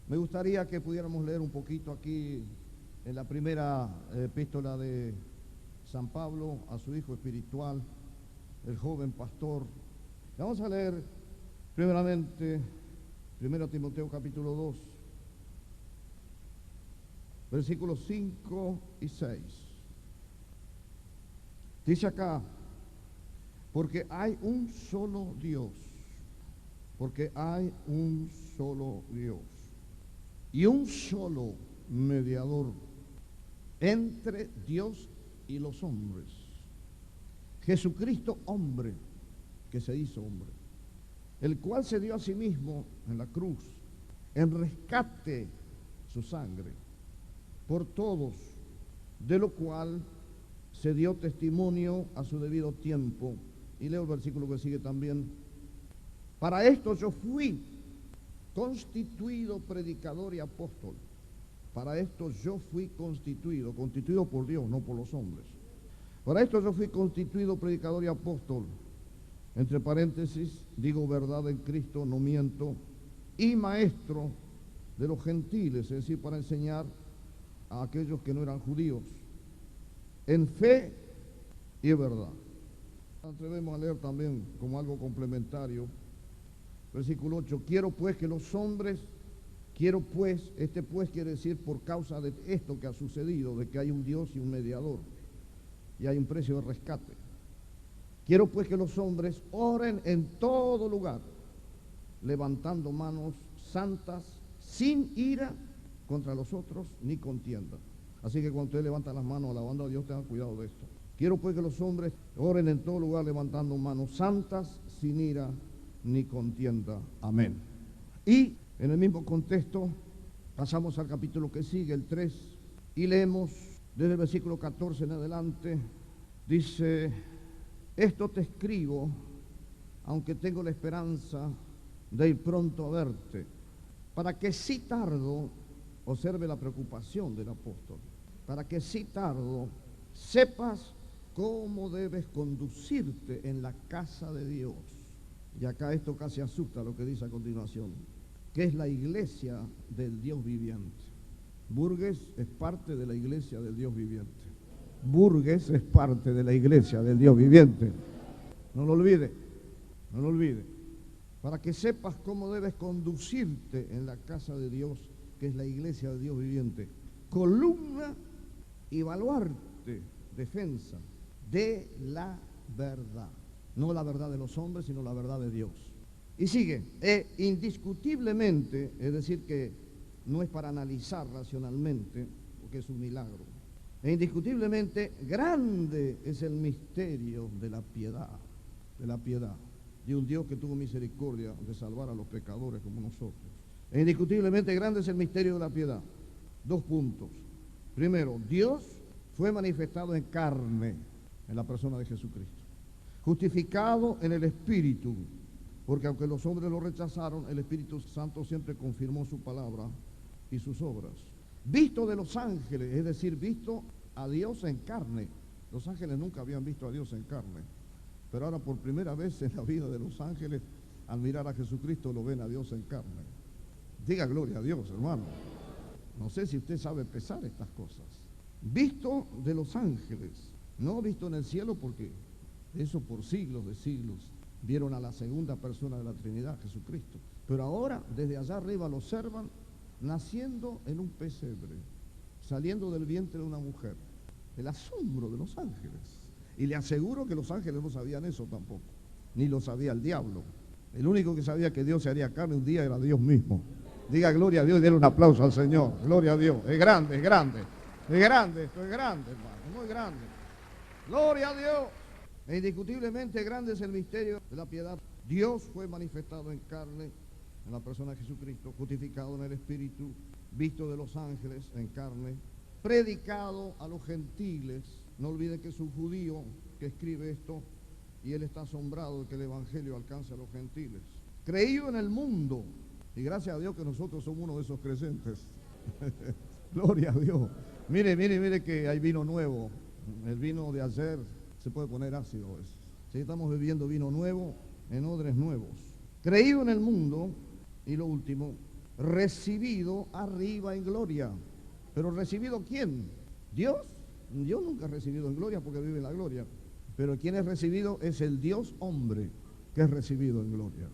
Me gustaría que pudiéramos leer un poquito aquí en la primera epístola de San Pablo a su hijo espiritual, el joven pastor. Vamos a leer primeramente 1 Timoteo capítulo 2, versículos 5 y 6. Dice acá: porque hay un solo Dios, porque hay un solo Dios y un solo mediador entre Dios y los hombres, Jesucristo hombre, que se hizo hombre, el cual se dio a sí mismo en la cruz, en rescate su sangre, por todos, de lo cual se dio testimonio a su debido tiempo. Y leo el versículo que sigue también. Para esto yo fui constituido predicador y apóstol. Para esto yo fui constituido por Dios, no por los hombres. Para esto yo fui constituido predicador y apóstol. Entre paréntesis, digo verdad en Cristo, no miento. Y maestro de los gentiles, es decir, para enseñar a aquellos que no eran judíos, en fe y verdad. Atrevemos a leer también como algo complementario, versículo 8, quiero pues, este pues quiere decir por causa de esto que ha sucedido, de que hay un Dios y un mediador, y hay un precio de rescate. Quiero pues que los hombres oren en todo lugar, levantando manos santas, sin ira contra los otros, ni contienda. Así que cuando usted levanta las manos alabando a Dios, tengan cuidado de esto. Quiero pues que los hombres oren en todo lugar, levantando manos santas, sin ira ni contienda. Amén. Y en el mismo contexto, pasamos al capítulo que sigue, el 3, y leemos desde el versículo 14 en adelante. Dice: esto te escribo, aunque tengo la esperanza de ir pronto a verte, para que si tardo, observe la preocupación del apóstol, para que si tardo, sepas cómo debes conducirte en la casa de Dios. Y acá esto casi asusta lo que dice a continuación, que es la iglesia del Dios viviente. Burgues es parte de la iglesia del Dios viviente. Burgues es parte de la iglesia del Dios viviente. No lo olvide, no lo olvide. Para que sepas cómo debes conducirte en la casa de Dios, que es la iglesia del Dios viviente. Columna y baluarte, defensa de la verdad. No la verdad de los hombres, sino la verdad de Dios. Y sigue, indiscutiblemente, es decir que no es para analizar racionalmente, porque es un milagro. Indiscutiblemente grande es el misterio de la piedad, de un Dios que tuvo misericordia de salvar a los pecadores como nosotros. Indiscutiblemente grande es el misterio de la piedad. 2 puntos. Primero, Dios fue manifestado en carne, en la persona de Jesucristo. Justificado en el Espíritu, porque aunque los hombres lo rechazaron, el Espíritu Santo siempre confirmó su palabra y sus obras. Visto de los ángeles, es decir, visto a Dios en carne. Los ángeles nunca habían visto a Dios en carne, pero ahora por primera vez en la vida de los ángeles, al mirar a Jesucristo, lo ven a Dios en carne. Diga gloria a Dios, hermano. No sé si usted sabe pesar estas cosas. Visto de los ángeles, no visto en el cielo, porque eso por siglos de siglos vieron a la segunda persona de la Trinidad, Jesucristo. Pero ahora, desde allá arriba lo observan naciendo en un pesebre, saliendo del vientre de una mujer. El asombro de los ángeles. Y le aseguro que los ángeles no sabían eso tampoco, ni lo sabía el diablo. El único que sabía que Dios se haría carne un día era Dios mismo. Diga gloria a Dios y denle un aplauso al Señor. Gloria a Dios. Es grande, es grande. Es grande, esto es grande, hermano, muy grande. Gloria a Dios. E indiscutiblemente grande es el misterio de la piedad. Dios fue manifestado en carne, en la persona de Jesucristo, justificado en el Espíritu, visto de los ángeles en carne, predicado a los gentiles. No olvide que es un judío que escribe esto y él está asombrado de que el Evangelio alcance a los gentiles. Creído en el mundo, y gracias a Dios que nosotros somos uno de esos creyentes. Gloria a Dios. Mire que hay vino nuevo. El vino de ayer se puede poner ácido. Sí, estamos bebiendo vino nuevo en odres nuevos. Creído en el mundo, y lo último, recibido arriba en gloria. ¿Pero recibido quién? ¿Dios? Yo nunca he recibido en gloria porque vive en la gloria. Pero quien es recibido es el Dios hombre que es recibido en gloria.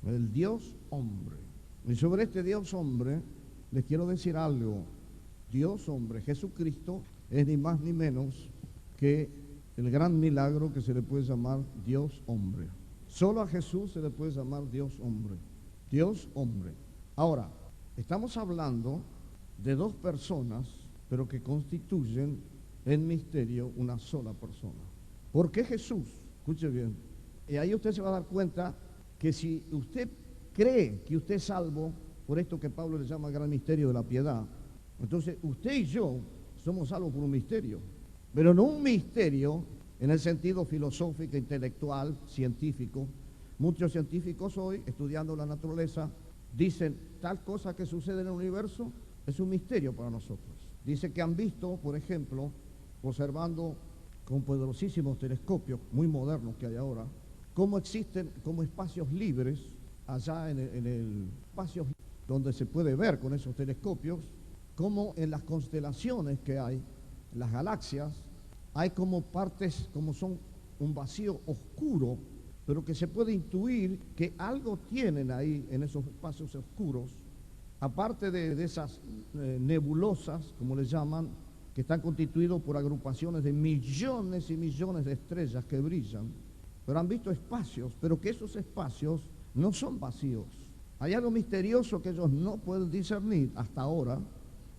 El Dios hombre. Y sobre este Dios hombre les quiero decir algo. Dios hombre, Jesucristo, es ni más ni menos que el gran milagro que se le puede llamar Dios hombre. Solo a Jesús se le puede llamar Dios hombre. Dios hombre. Ahora, estamos hablando de dos personas, pero que constituyen en misterio una sola persona. ¿Por qué Jesús? Escuche bien. Y ahí usted se va a dar cuenta que si usted cree que usted es salvo por esto que Pablo le llama el gran misterio de la piedad, entonces usted y yo somos salvos por un misterio, pero no un misterio en el sentido filosófico, intelectual, científico. Muchos científicos hoy, estudiando la naturaleza, dicen tal cosa que sucede en el universo es un misterio para nosotros. Dice que han visto, por ejemplo, observando con poderosísimos telescopios muy modernos que hay ahora, cómo existen como espacios libres allá en el espacio donde se puede ver con esos telescopios, como en las constelaciones que hay, las galaxias, hay como partes, como son un vacío oscuro, pero que se puede intuir que algo tienen ahí en esos espacios oscuros, aparte de esas nebulosas, como les llaman, que están constituidos por agrupaciones de millones y millones de estrellas que brillan, pero han visto espacios, pero que esos espacios no son vacíos. Hay algo misterioso que ellos no pueden discernir hasta ahora,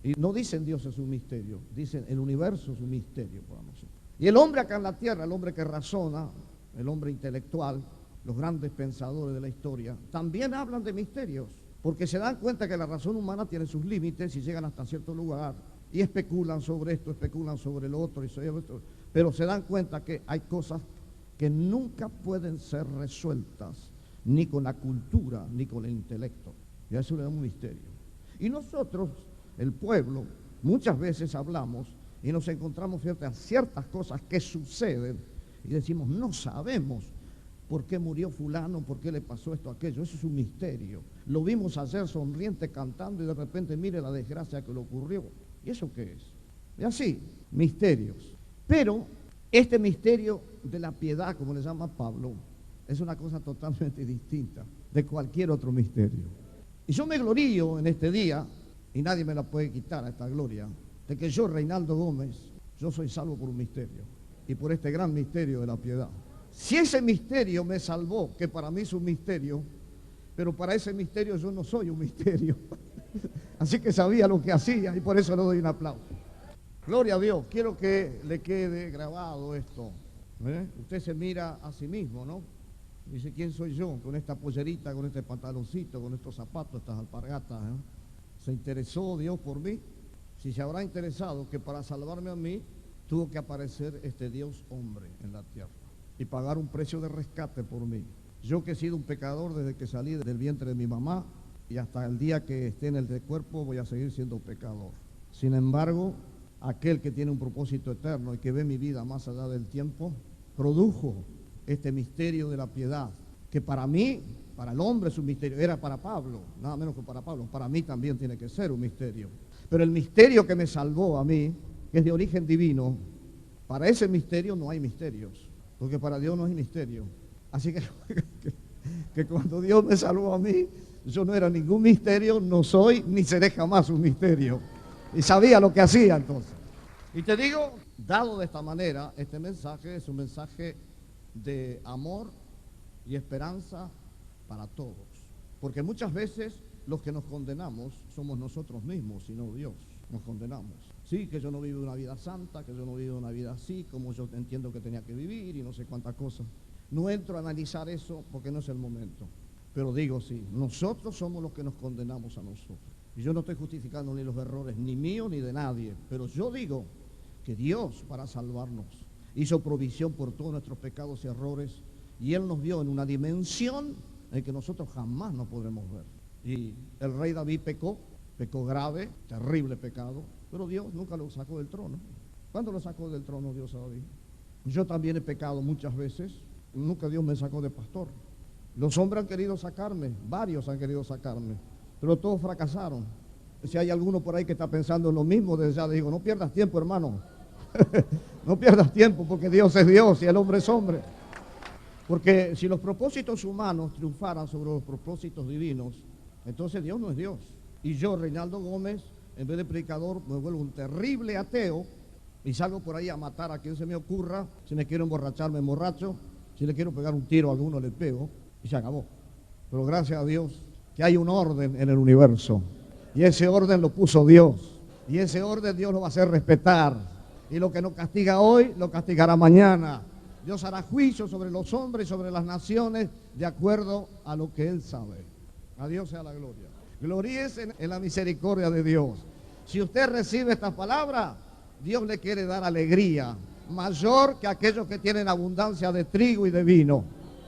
y no dicen Dios es un misterio, dicen el universo es un misterio para nosotros. Y el hombre acá en la tierra, el hombre que razona, el hombre intelectual, los grandes pensadores de la historia, también hablan de misterios, porque se dan cuenta que la razón humana tiene sus límites y llegan hasta cierto lugar, y especulan sobre esto, especulan sobre lo otro, pero se dan cuenta que hay cosas que nunca pueden ser resueltas, ni con la cultura, ni con el intelecto. Y a eso le damos un misterio. Y nosotros, el pueblo, muchas veces hablamos y nos encontramos frente a ciertas cosas que suceden y decimos, no sabemos por qué murió fulano, por qué le pasó esto, aquello. Eso es un misterio. Lo vimos ayer sonriente cantando y de repente mire la desgracia que le ocurrió. ¿Y eso qué es? Y así, misterios. Pero este misterio de la piedad, como le llama Pablo, es una cosa totalmente distinta de cualquier otro misterio. Y yo me glorío en este día, y nadie me la puede quitar a esta gloria, de que yo, Reinaldo Gómez, yo soy salvo por un misterio, y por este gran misterio de la piedad. Si ese misterio me salvó, que para mí es un misterio, pero para ese misterio yo no soy un misterio. Así que sabía lo que hacía y por eso le doy un aplauso. Gloria a Dios, quiero que le quede grabado esto. Usted se mira a sí mismo, ¿no? Dice, ¿quién soy yo? Con esta pollerita, con este pantaloncito, con estos zapatos, estas alpargatas. ¿Se interesó Dios por mí? Si se habrá interesado que para salvarme a mí tuvo que aparecer este Dios hombre en la tierra y pagar un precio de rescate por mí. Yo que he sido un pecador desde que salí del vientre de mi mamá y hasta el día que esté en el cuerpo voy a seguir siendo pecador. Sin embargo, aquel que tiene un propósito eterno y que ve mi vida más allá del tiempo, produjo este misterio de la piedad, que para mí, para el hombre es un misterio, era para Pablo, nada menos que para Pablo, para mí también tiene que ser un misterio. Pero el misterio que me salvó a mí, que es de origen divino, para ese misterio no hay misterios, porque para Dios no hay misterio. Así que cuando Dios me salvó a mí, yo no era ningún misterio, no soy, ni seré jamás un misterio. Y sabía lo que hacía entonces. Y te digo, dado de esta manera, este mensaje es un mensaje de amor y esperanza para todos. Porque muchas veces los que nos condenamos somos nosotros mismos y no Dios. Nos condenamos. Sí, que yo no vivo una vida santa, que yo no vivo una vida así, como yo entiendo que tenía que vivir y no sé cuántas cosas. No entro a analizar eso porque no es el momento. Pero digo sí, nosotros somos los que nos condenamos a nosotros. Y yo no estoy justificando ni los errores, ni míos ni de nadie. Pero yo digo que Dios, para salvarnos, hizo provisión por todos nuestros pecados y errores. Y Él nos vio en una dimensión en que nosotros jamás nos podremos ver. Y el rey David pecó grave, terrible pecado. Pero Dios nunca lo sacó del trono. ¿Cuándo lo sacó del trono Dios a David? Yo también he pecado muchas veces. Nunca Dios me sacó de pastor. Los hombres han querido sacarme, varios han querido sacarme, pero todos fracasaron. Si hay alguno por ahí que está pensando en lo mismo, desde ya le digo, no pierdas tiempo, hermano. No pierdas tiempo, porque Dios es Dios y el hombre es hombre. Porque si los propósitos humanos triunfaran sobre los propósitos divinos, entonces Dios no es Dios. Y yo, Reinaldo Gómez, en vez de predicador, me vuelvo un terrible ateo y salgo por ahí a matar a quien se me ocurra. Si me quiero emborrachar, me emborracho. Si le quiero pegar un tiro a alguno, le pego y se acabó. Pero gracias a Dios que hay un orden en el universo. Y ese orden lo puso Dios. Y ese orden Dios lo va a hacer respetar. Y lo que nos castiga hoy, lo castigará mañana. Dios hará juicio sobre los hombres y sobre las naciones de acuerdo a lo que Él sabe. A Dios sea la gloria. Gloríese en la misericordia de Dios. Si usted recibe estas palabras, Dios le quiere dar alegría mayor que aquellos que tienen abundancia de trigo y de vino.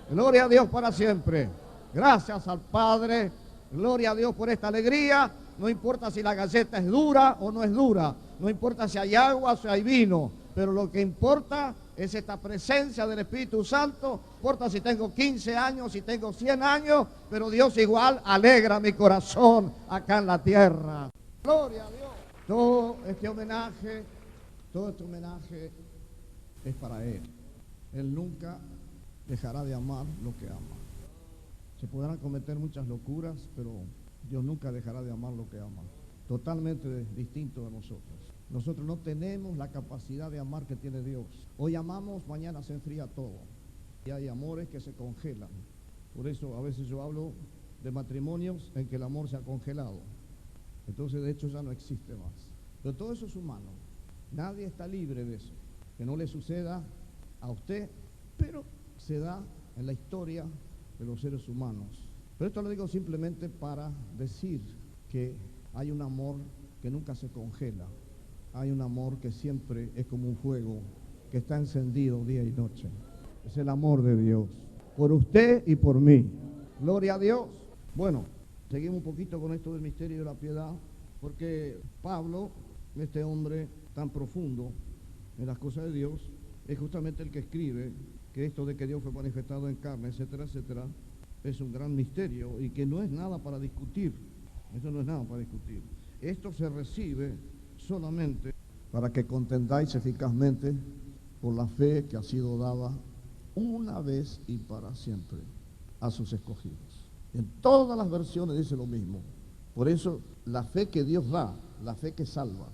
Gloria a Dios para siempre. Gracias al Padre. Gloria a Dios por esta alegría. No importa si la galleta es dura o no es dura. No importa si hay agua o si hay vino. Pero lo que importa es esta presencia del Espíritu Santo. No importa si tengo 15 años, si tengo 100 años, pero Dios igual alegra mi corazón acá en la tierra. Gloria a Dios. Todo este homenaje es para Él. Él nunca dejará de amar lo que ama. Se podrán cometer muchas locuras, pero Dios nunca dejará de amar lo que ama. Totalmente distinto de nosotros. Nosotros no tenemos la capacidad de amar que tiene Dios. Hoy amamos, mañana se enfría todo. Y hay amores que se congelan. Por eso a veces yo hablo de matrimonios en que el amor se ha congelado. Entonces de hecho ya no existe más. Pero todo eso es humano. Nadie está libre de eso. Que no le suceda a usted, pero se da en la historia de los seres humanos. Pero esto lo digo simplemente para decir que hay un amor que nunca se congela. Hay un amor que siempre es como un fuego que está encendido día y noche. Es el amor de Dios, por usted y por mí. Gloria a Dios. Bueno, seguimos un poquito con esto del misterio de la piedad, porque Pablo, este hombre tan profundo en las cosas de Dios, es justamente el que escribe que esto de que Dios fue manifestado en carne, etcétera, etcétera, es un gran misterio y que no es nada para discutir. Esto no es nada para discutir. Esto se recibe solamente para que contendáis eficazmente por la fe que ha sido dada una vez y para siempre a sus escogidos. En todas las versiones dice lo mismo. Por eso la fe que Dios da, la fe que salva,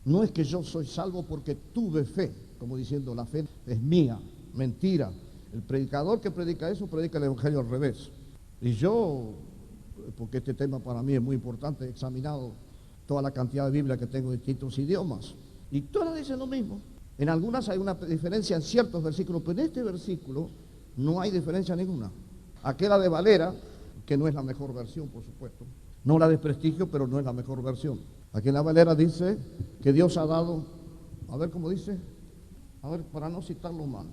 no es que yo soy salvo porque tuve fe, como diciendo la fe es mía, mentira. El predicador que predica eso predica el evangelio al revés. Y yo, porque este tema para mí es muy importante, he examinado toda la cantidad de Biblia que tengo en distintos idiomas, y todas dicen lo mismo. En algunas hay una diferencia en ciertos versículos, pero en este versículo no hay diferencia ninguna. Aquella de Valera, que no es la mejor versión, por supuesto, no la desprestigio, pero no es la mejor versión. Aquí en la Valera dice que Dios ha dado, a ver cómo dice, a ver, para no citarlo mal.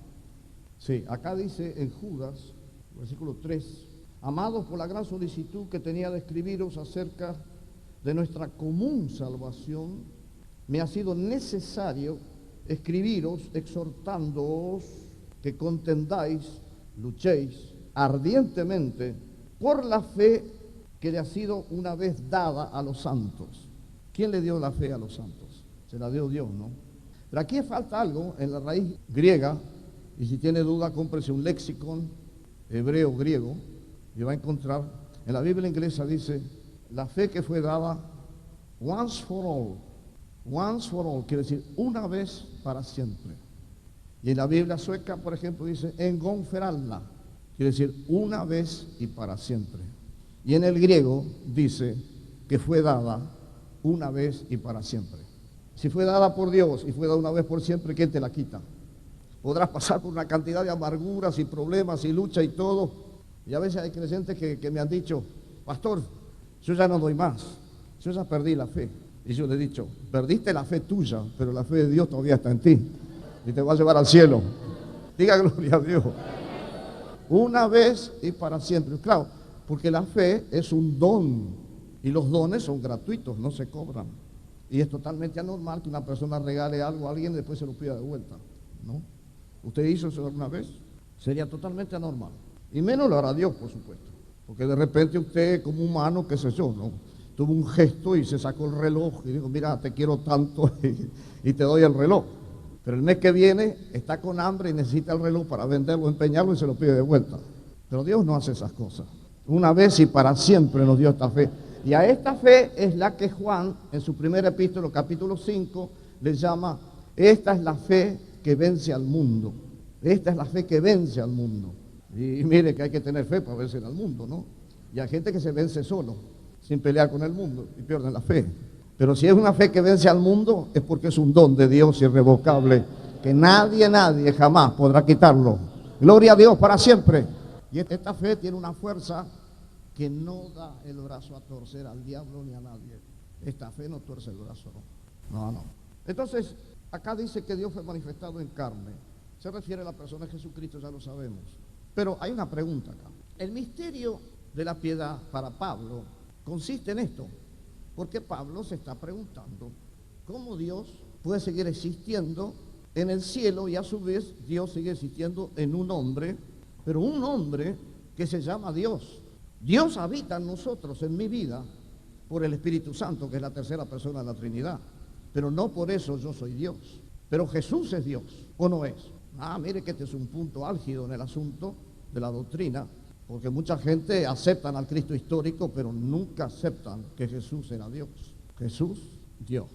Sí, acá dice en Judas, versículo 3, amados, por la gran solicitud que tenía de escribiros acerca de nuestra común salvación, me ha sido necesario escribiros exhortándoos que contendáis, luchéis ardientemente por la fe que le ha sido una vez dada a los santos. ¿Quién le dio la fe a los santos? Se la dio Dios, ¿no? Pero aquí falta algo en la raíz griega, y si tiene duda, cómprese un lexicon hebreo griego y va a encontrar. En la Biblia inglesa dice la fe que fue dada once for all. Once for all quiere decir una vez para siempre. Y en la Biblia sueca, por ejemplo, dice en gång för alla, quiere decir una vez y para siempre. Y en el griego dice que fue dada una vez y para siempre. Si fue dada por Dios y fue dada una vez por siempre, ¿quién te la quita? Podrás pasar por una cantidad de amarguras y problemas y lucha y todo. Y a veces hay creyentes que me han dicho, pastor, yo ya no doy más, yo ya perdí la fe. Y yo le he dicho, perdiste la fe tuya, pero la fe de Dios todavía está en ti y te va a llevar al cielo. Diga gloria a Dios. Una vez y para siempre. Claro, porque la fe es un don y los dones son gratuitos, no se cobran. Y es totalmente anormal que una persona regale algo a alguien y después se lo pida de vuelta, ¿no? ¿Usted hizo eso alguna vez? Sería totalmente anormal. Y menos lo hará Dios, por supuesto. Porque de repente usted, como humano, qué sé yo, ¿no? Tuvo un gesto y se sacó el reloj y dijo, mira, te quiero tanto y te doy el reloj. Pero el mes que viene está con hambre y necesita el reloj para venderlo, empeñarlo y se lo pide de vuelta. Pero Dios no hace esas cosas. Una vez y para siempre nos dio esta fe. Y a esta fe es la que Juan, en su primer epístolo, capítulo 5, le llama, esta es la fe que vence al mundo. Esta es la fe que vence al mundo. Y mire que hay que tener fe para vencer al mundo, ¿no? Y hay gente que se vence solo, sin pelear con el mundo, y pierden la fe. Pero si es una fe que vence al mundo, es porque es un don de Dios irrevocable, que nadie jamás podrá quitarlo. Gloria a Dios para siempre. Y esta fe tiene una fuerza que no da el brazo a torcer al diablo ni a nadie. Esta fe no tuerce el brazo, no. Entonces, acá dice que Dios fue manifestado en carne. Se refiere a la persona de Jesucristo, ya lo sabemos. Pero hay una pregunta acá. El misterio de la piedad para Pablo consiste en esto. Porque Pablo se está preguntando cómo Dios puede seguir existiendo en el cielo y a su vez Dios sigue existiendo en un hombre, pero un hombre que se llama Dios. Dios habita en nosotros, en mi vida, por el Espíritu Santo, que es la tercera persona de la Trinidad. Pero no por eso yo soy Dios. Pero Jesús es Dios, ¿o no es? Mire que este es un punto álgido en el asunto de la doctrina, porque mucha gente aceptan al Cristo histórico, pero nunca aceptan que Jesús era Dios. Jesús, Dios.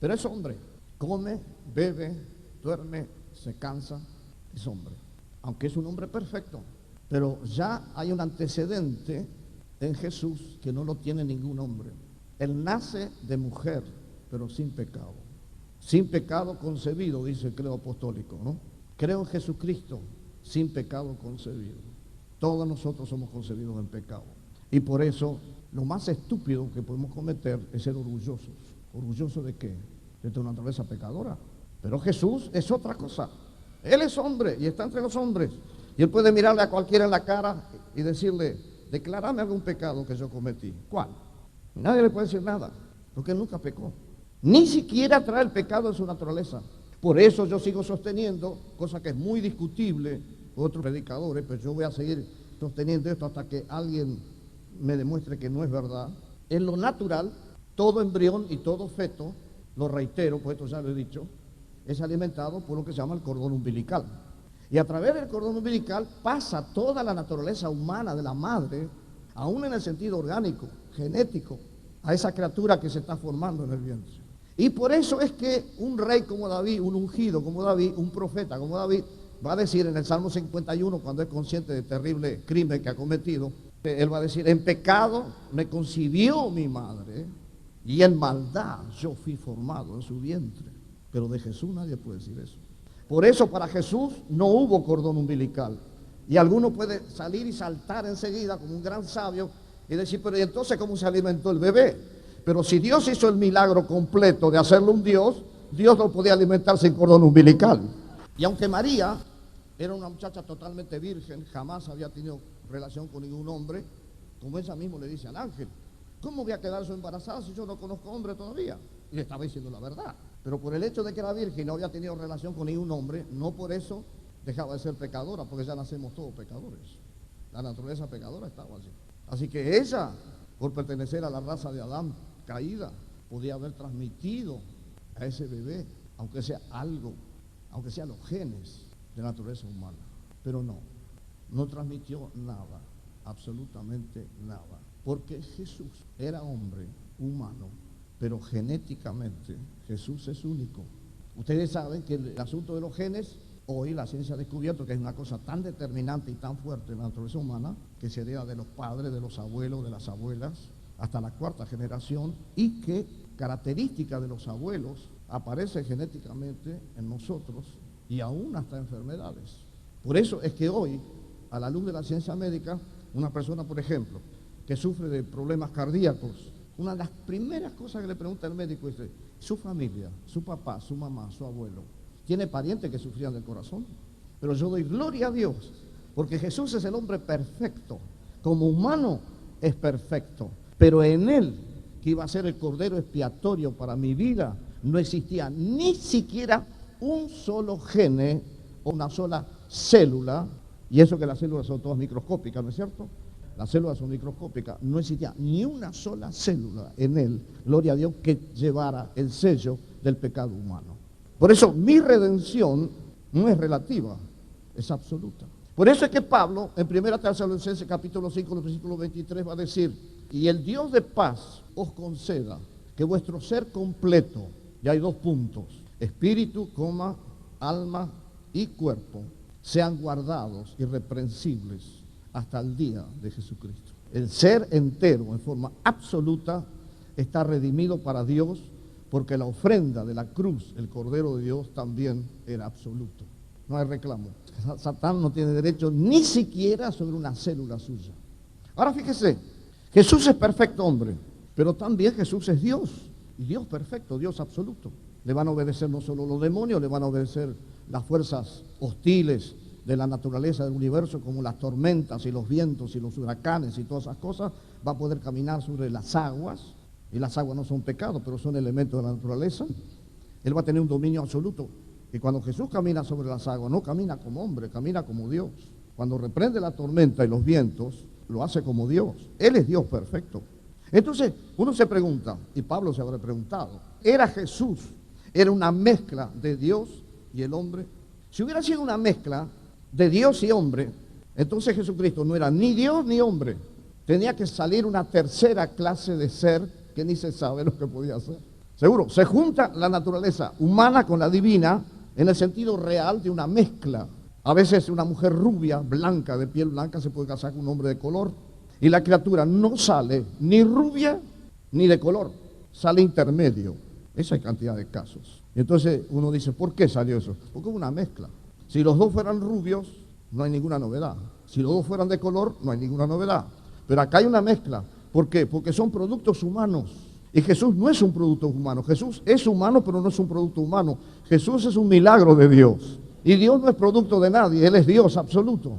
Pero es hombre. Come, bebe, duerme, se cansa, es hombre. Aunque es un hombre perfecto. Pero ya hay un antecedente en Jesús que no lo tiene ningún hombre. Él nace de mujer, pero sin pecado. Sin pecado concebido, dice el credo apostólico, ¿no? Creo en Jesucristo, sin pecado concebido. Todos nosotros somos concebidos en pecado. Y por eso, lo más estúpido que podemos cometer es ser orgullosos. ¿Orgullosos de qué? De tu naturaleza pecadora. Pero Jesús es otra cosa. Él es hombre y está entre los hombres. Y él puede mirarle a cualquiera en la cara y decirle, declárame algún pecado que yo cometí. ¿Cuál? Nadie le puede decir nada, porque él nunca pecó. Ni siquiera trae el pecado en su naturaleza. Por eso yo sigo sosteniendo, cosa que es muy discutible, otros predicadores, pero yo voy a seguir sosteniendo esto hasta que alguien me demuestre que no es verdad. En lo natural, todo embrión y todo feto, lo reitero, pues esto ya lo he dicho, es alimentado por lo que se llama el cordón umbilical. Y a través del cordón umbilical pasa toda la naturaleza humana de la madre, aún en el sentido orgánico, genético, a esa criatura que se está formando en el vientre. Y por eso es que un rey como David, un ungido como David, un profeta como David, va a decir en el Salmo 51, cuando es consciente del terrible crimen que ha cometido, él va a decir, en pecado me concibió mi madre y en maldad yo fui formado en su vientre. Pero de Jesús nadie puede decir eso. Por eso para Jesús no hubo cordón umbilical. Y alguno puede salir y saltar enseguida como un gran sabio y decir, pero ¿y entonces cómo se alimentó el bebé? Pero si Dios hizo el milagro completo de hacerlo un Dios, Dios no podía alimentar sin cordón umbilical. Y aunque María era una muchacha totalmente virgen, jamás había tenido relación con ningún hombre, como ella mismo le dice al ángel, ¿cómo voy a quedar yo embarazada si yo no conozco hombre todavía? Y le estaba diciendo la verdad. Pero por el hecho de que era virgen y no había tenido relación con ningún hombre, no por eso dejaba de ser pecadora, porque ya nacemos todos pecadores. La naturaleza pecadora estaba allí. Así que ella, por pertenecer a la raza de Adán caída, podía haber transmitido a ese bebé, aunque sea algo, aunque sean los genes de naturaleza humana. Pero no transmitió nada, absolutamente nada. Porque Jesús era hombre, humano, pero genéticamente Jesús es único. Ustedes saben que el asunto de los genes, hoy la ciencia ha descubierto que es una cosa tan determinante y tan fuerte en la naturaleza humana, que se hereda de los padres, de los abuelos, de las abuelas, hasta la cuarta generación, y que característica de los abuelos aparece genéticamente en nosotros y aún hasta enfermedades. Por eso es que hoy, a la luz de la ciencia médica, una persona, por ejemplo, que sufre de problemas cardíacos, una de las primeras cosas que le pregunta el médico es su familia, su papá, su mamá, su abuelo, ¿tiene parientes que sufrían del corazón? Pero yo doy gloria a Dios, porque Jesús es el hombre perfecto, como humano es perfecto, pero en él, que iba a ser el cordero expiatorio para mi vida, no existía ni siquiera un solo gene o una sola célula, y eso que las células son todas microscópicas, ¿no es cierto?, Las células son microscópicas, no existía ni una sola célula en él, gloria a Dios, que llevara el sello del pecado humano. Por eso mi redención no es relativa, es absoluta. Por eso es que Pablo, en 1 Tesalonicenses capítulo 5, versículo 23, va a decir: y el Dios de paz os conceda que vuestro ser completo, y hay 2 puntos, espíritu, alma y cuerpo, sean guardados irreprensibles hasta el día de Jesucristo. El ser entero, en forma absoluta, está redimido para Dios, porque la ofrenda de la cruz, el Cordero de Dios, también era absoluto. No hay reclamo. Satán no tiene derecho ni siquiera sobre una célula suya. Ahora fíjese, Jesús es perfecto hombre, pero también Jesús es Dios, y Dios perfecto, Dios absoluto. Le van a obedecer no solo los demonios, le van a obedecer las fuerzas hostiles de la naturaleza del universo, como las tormentas y los vientos y los huracanes y todas esas cosas. Va a poder caminar sobre las aguas, y las aguas no son pecado, pero son elementos de la naturaleza. Él va a tener un dominio absoluto. Y cuando Jesús camina sobre las aguas, no camina como hombre, camina como Dios. Cuando reprende la tormenta y los vientos, lo hace como Dios. Él es Dios perfecto. Entonces, uno se pregunta, y Pablo se habrá preguntado, ¿era Jesús, era una mezcla de Dios y el hombre? Si hubiera sido una mezcla de Dios y hombre, entonces Jesucristo no era ni Dios ni hombre. Tenía que salir una tercera clase de ser que ni se sabe lo que podía hacer. Seguro, se junta la naturaleza humana con la divina en el sentido real de una mezcla. A veces una mujer rubia, blanca, de piel blanca, se puede casar con un hombre de color, y la criatura no sale ni rubia ni de color, sale intermedio. Esa hay cantidad de casos. Y entonces uno dice, ¿por qué salió eso? Porque hubo una mezcla. Si los dos fueran rubios, no hay ninguna novedad. Si los dos fueran de color, no hay ninguna novedad. Pero acá hay una mezcla. ¿Por qué? Porque son productos humanos. Y Jesús no es un producto humano. Jesús es humano, pero no es un producto humano. Jesús es un milagro de Dios. Y Dios no es producto de nadie, Él es Dios absoluto.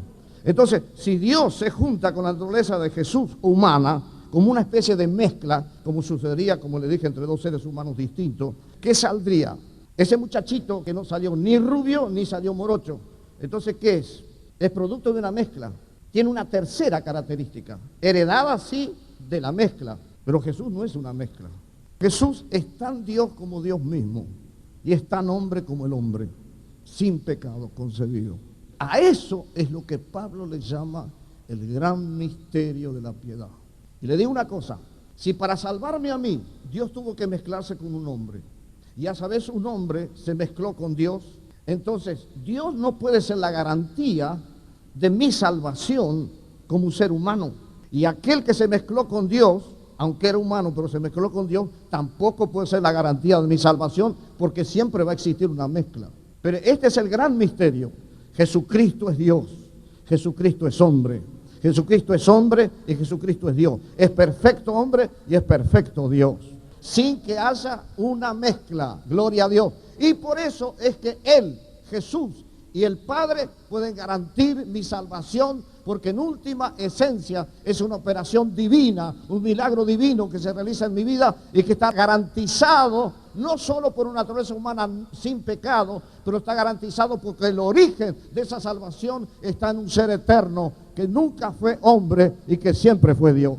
Entonces, si Dios se junta con la naturaleza de Jesús humana, como una especie de mezcla, como sucedería, como le dije, entre dos seres humanos distintos, ¿qué saldría? Ese muchachito que no salió ni rubio ni salió morocho. Entonces, ¿qué es? Es producto de una mezcla. Tiene una tercera característica, heredada sí de la mezcla, pero Jesús no es una mezcla. Jesús es tan Dios como Dios mismo, y es tan hombre como el hombre, sin pecado concebido. A eso es lo que Pablo le llama el gran misterio de la piedad. Y le digo una cosa, si para salvarme a mí Dios tuvo que mezclarse con un hombre, y a sabes un hombre se mezcló con Dios, entonces Dios no puede ser la garantía de mi salvación como un ser humano. Y aquel que se mezcló con Dios, aunque era humano pero se mezcló con Dios, tampoco puede ser la garantía de mi salvación, porque siempre va a existir una mezcla. Pero este es el gran misterio. Jesucristo es Dios, Jesucristo es hombre, Jesucristo es hombre y Jesucristo es Dios. Es perfecto hombre y es perfecto Dios, sin que haya una mezcla, gloria a Dios. Y por eso es que Él, Jesús y el Padre pueden garantir mi salvación, porque en última esencia es una operación divina, un milagro divino que se realiza en mi vida y que está garantizado no solo por una naturaleza humana sin pecado, pero está garantizado porque el origen de esa salvación está en un ser eterno que nunca fue hombre y que siempre fue Dios.